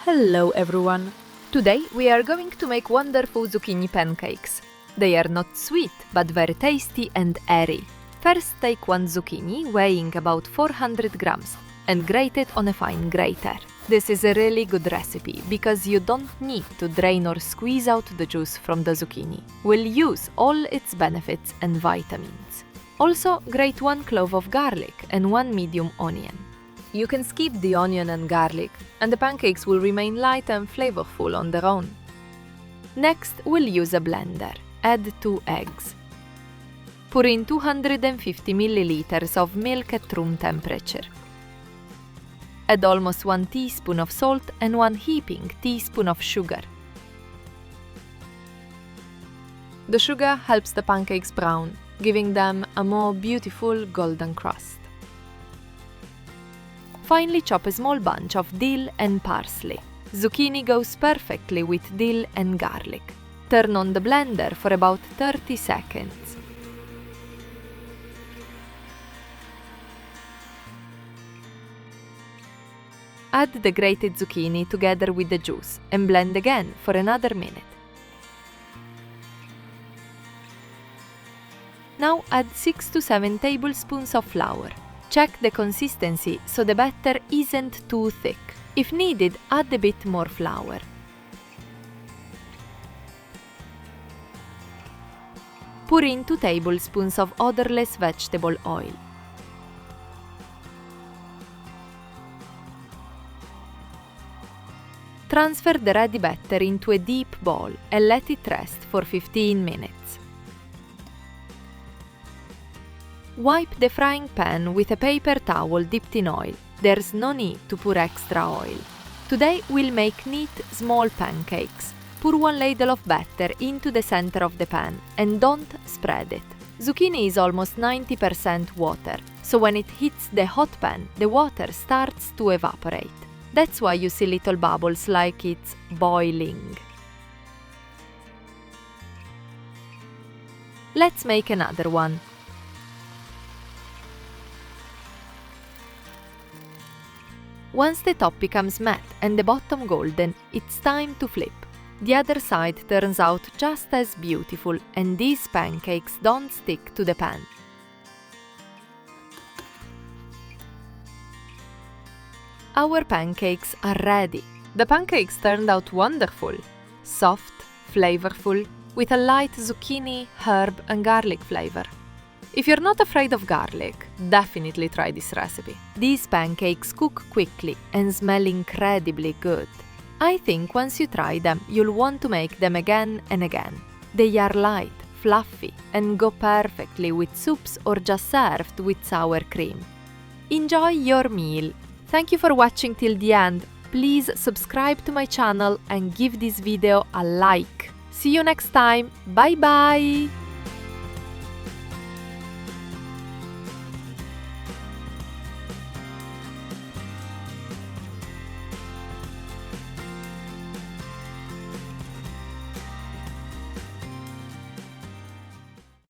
Hello everyone! Today we are going to make wonderful zucchini pancakes. They are not sweet, but very tasty and airy. First take one zucchini weighing about 400 grams and grate it on a fine grater. This is a really good recipe because you don't need to drain or squeeze out the juice from the zucchini. We'll use all its benefits and vitamins. Also grate one clove of garlic and one medium onion. You can skip the onion and garlic, and the pancakes will remain light and flavorful on their own. Next, we'll use a blender. Add 2 eggs. Pour in 250 milliliters of milk at room temperature. Add almost 1 teaspoon of salt and 1 heaping teaspoon of sugar. The sugar helps the pancakes brown, giving them a more beautiful golden crust. Finally, chop a small bunch of dill and parsley. Zucchini goes perfectly with dill and garlic. Turn on the blender for about 30 seconds. Add the grated zucchini together with the juice and blend again for another minute. Now add 6 to 7 tablespoons of flour. Check the consistency so the batter isn't too thick. If needed, add a bit more flour. Pour in 2 tablespoons of odorless vegetable oil. Transfer the ready batter into a deep bowl and let it rest for 15 minutes. Wipe the frying pan with a paper towel dipped in oil. There's no need to pour extra oil. Today we'll make neat, small pancakes. Pour 1 ladle of batter into the center of the pan and don't spread it. Zucchini is almost 90% water, so when it hits the hot pan, the water starts to evaporate. That's why you see little bubbles like it's boiling. Let's make another one. Once the top becomes matte and the bottom golden, it's time to flip. The other side turns out just as beautiful, and these pancakes don't stick to the pan. Our pancakes are ready. The pancakes turned out wonderful. Soft, flavorful, with a light zucchini, herb and garlic flavor. If you're not afraid of garlic, definitely try this recipe. These pancakes cook quickly and smell incredibly good. I think once you try them, you'll want to make them again and again. They are light, fluffy, and go perfectly with soups or just served with sour cream. Enjoy your meal! Thank you for watching till the end. Please subscribe to my channel and give this video a like. See you next time. Bye bye!